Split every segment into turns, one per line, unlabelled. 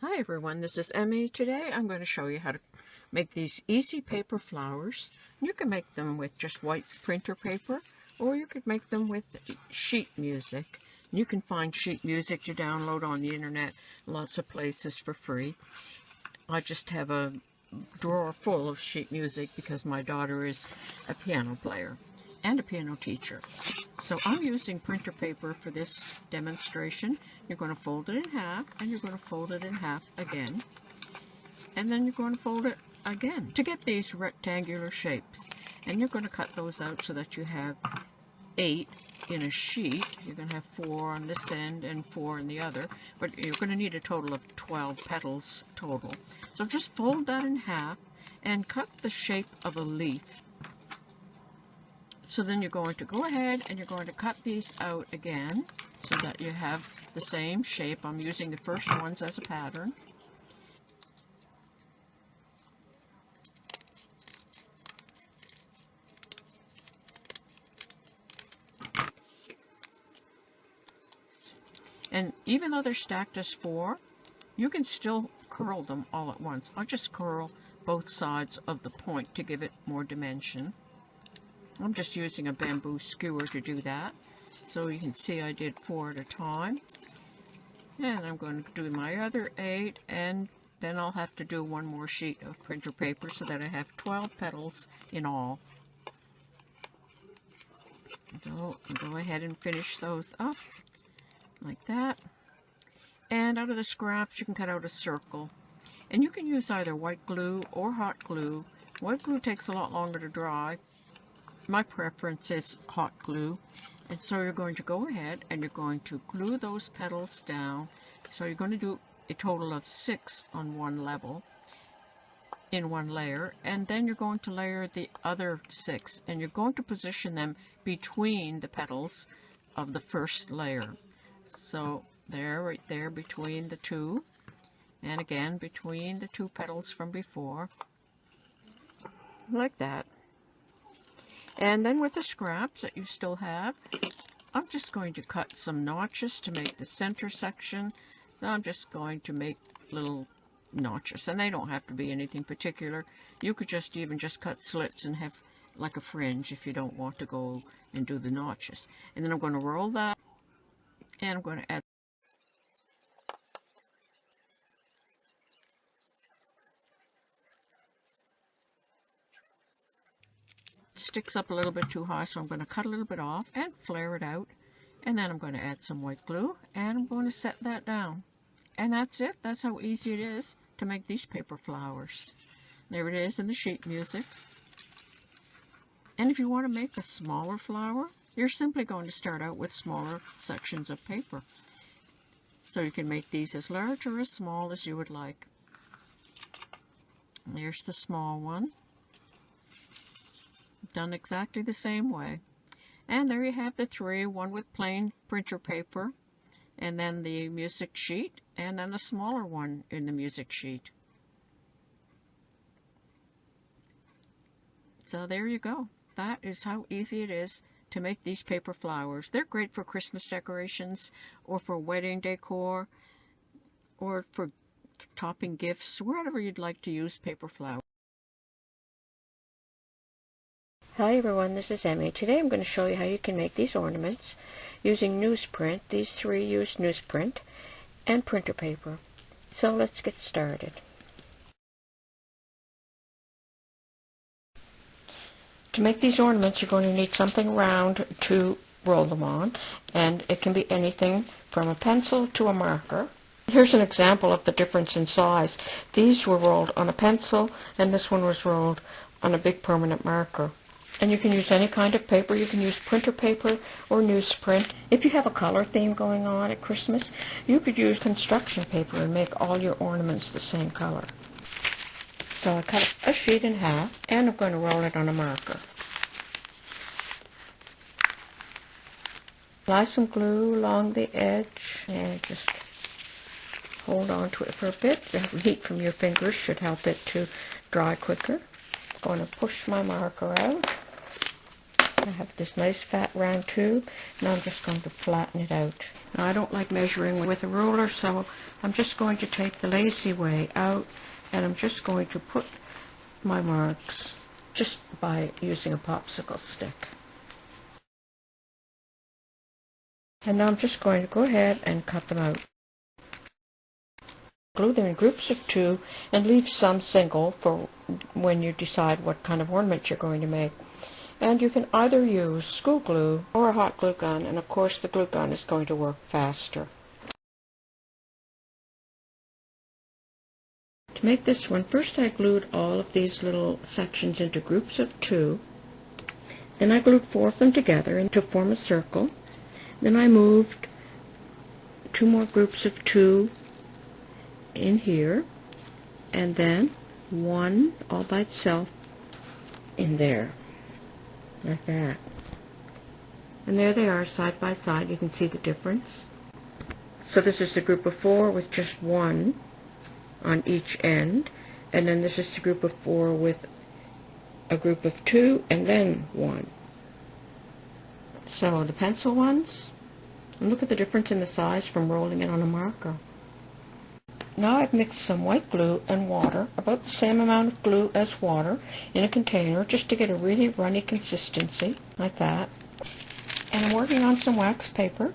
Hi everyone, this is Emmy. Today I'm going to show you how to make these easy paper flowers. You can make them with just white printer paper, or you could make them with sheet music. You can find sheet music to download on the internet, lots of places for free. I just have a drawer full of sheet music because my daughter is a piano player and a piano teacher. So I'm using printer paper for this demonstration. You're going to fold it in half, and you're going to fold it in half again, and then you're going to fold it again to get these rectangular shapes. And you're going to cut those out so that you have 8 in a sheet. You're going to have 4 on this end and 4 on the other, but you're going to need a total of 12 petals total. So just fold that in half and cut the shape of a leaf. So then you're going to go ahead and you're going to cut these out again so that you have the same shape. I'm using the first ones as a pattern. And even though they're stacked as 4, you can still curl them all at once. I'll just curl both sides of the point to give it more dimension. I'm just using a bamboo skewer to do that. So you can see I did 4 at a time. And I'm going to do my other 8, and then I'll have to do one more sheet of printer paper so that I have 12 petals in all. So I'll go ahead and finish those up like that. And out of the scraps you can cut out a circle. And you can use either white glue or hot glue. White glue takes a lot longer to dry. My preference is hot glue. And so you're going to go ahead and you're going to glue those petals down. So you're going to do a total of 6 on one level, in one layer, and then you're going to layer the other 6, and you're going to position them between the petals of the first layer. So there, right there, between the two, and again between the 2 petals from before, like that. And then with the scraps that you still have, I'm just going to cut some notches to make the center section. So I'm just going to make little notches, and they don't have to be anything particular. You could just even just cut slits and have like a fringe if you don't want to go and do the notches. And then I'm going to roll that, and I'm going to add sticks up a little bit too high, so I'm going to cut a little bit off and flare it out, and then I'm going to add some white glue, and I'm going to set that down. And that's it. That's how easy it is to make these paper flowers. There it is in the sheet music. And if you want to make a smaller flower, you're simply going to start out with smaller sections of paper. So you can make these as large or as small as you would like. And here's the small one, done exactly the same way. And there you have the 3, one with plain printer paper, and then the music sheet, and then a smaller one in the music sheet. So there you go. That is how easy it is to make these paper flowers. They're great for Christmas decorations, or for wedding decor, or for topping gifts, wherever you'd like to use paper flowers. Hi everyone, this is Emmy. Today I'm going to show you how you can make these ornaments using newsprint. These 3 use newsprint and printer paper. So let's get started. To make these ornaments, you're going to need something round to roll them on, and it can be anything from a pencil to a marker. Here's an example of the difference in size. These were rolled on a pencil, and this one was rolled on a big permanent marker. And you can use any kind of paper. You can use printer paper or newsprint. If you have a color theme going on at Christmas, you could use construction paper and make all your ornaments the same color. So I cut a sheet in half, and I'm going to roll it on a marker. Apply some glue along the edge, and just hold on to it for a bit. The heat from your fingers should help it to dry quicker. I'm going to push my marker out. I have this nice fat round tube, and I'm just going to flatten it out. Now, I don't like measuring with a ruler, so I'm just going to take the lazy way out, and I'm just going to put my marks just by using a popsicle stick. And now I'm just going to go ahead and cut them out. Glue them in groups of 2 and leave some single for when you decide what kind of ornament you're going to make. And you can either use school glue or a hot glue gun, and of course the glue gun is going to work faster. To make this one, first I glued all of these little sections into groups of 2. Then I glued 4 of them together to form a circle. Then I moved 2 more groups of 2 in here, and then 1 all by itself in there, like that. And there they are side by side. You can see the difference. So this is the group of 4 with just 1 on each end, and then this is the group of 4 with a group of 2 and then 1. So the pencil ones, and look at the difference in the size from rolling it on a marker. Now I've mixed some white glue and water, about the same amount of glue as water, in a container just to get a really runny consistency, like that. And I'm working on some wax paper.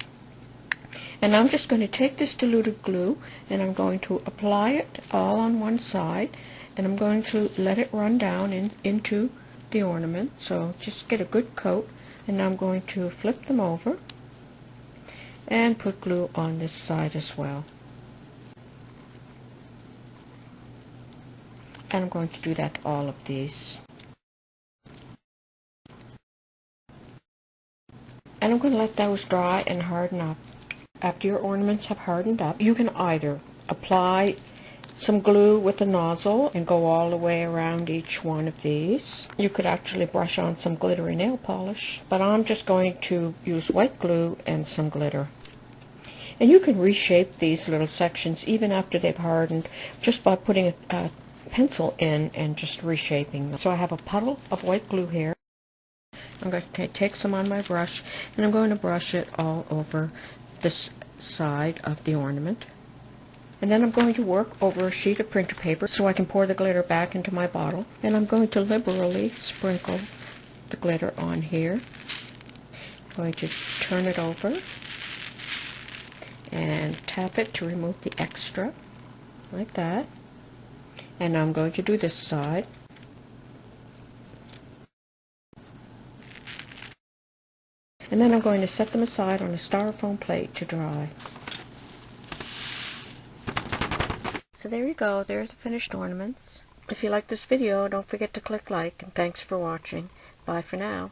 And I'm just going to take this diluted glue and I'm going to apply it all on one side, and I'm going to let it run down into the ornament. So just get a good coat, and now I'm going to flip them over and put glue on this side as well. And I'm going to do that to all of these. And I'm going to let those dry and harden up. After your ornaments have hardened up, you can either apply some glue with a nozzle and go all the way around each one of these. You could actually brush on some glittery nail polish, but I'm just going to use white glue and some glitter. And you can reshape these little sections even after they've hardened just by putting a pencil in and just reshaping them. So I have a puddle of white glue here. I'm going to take some on my brush, and I'm going to brush it all over this side of the ornament. And then I'm going to work over a sheet of printer paper so I can pour the glitter back into my bottle. And I'm going to liberally sprinkle the glitter on here. I'm going to turn it over and tap it to remove the extra, like that. And I'm going to do this side. And then I'm going to set them aside on a styrofoam plate to dry. So there you go, there's the finished ornaments. If you like this video, don't forget to click like, and thanks for watching. Bye for now.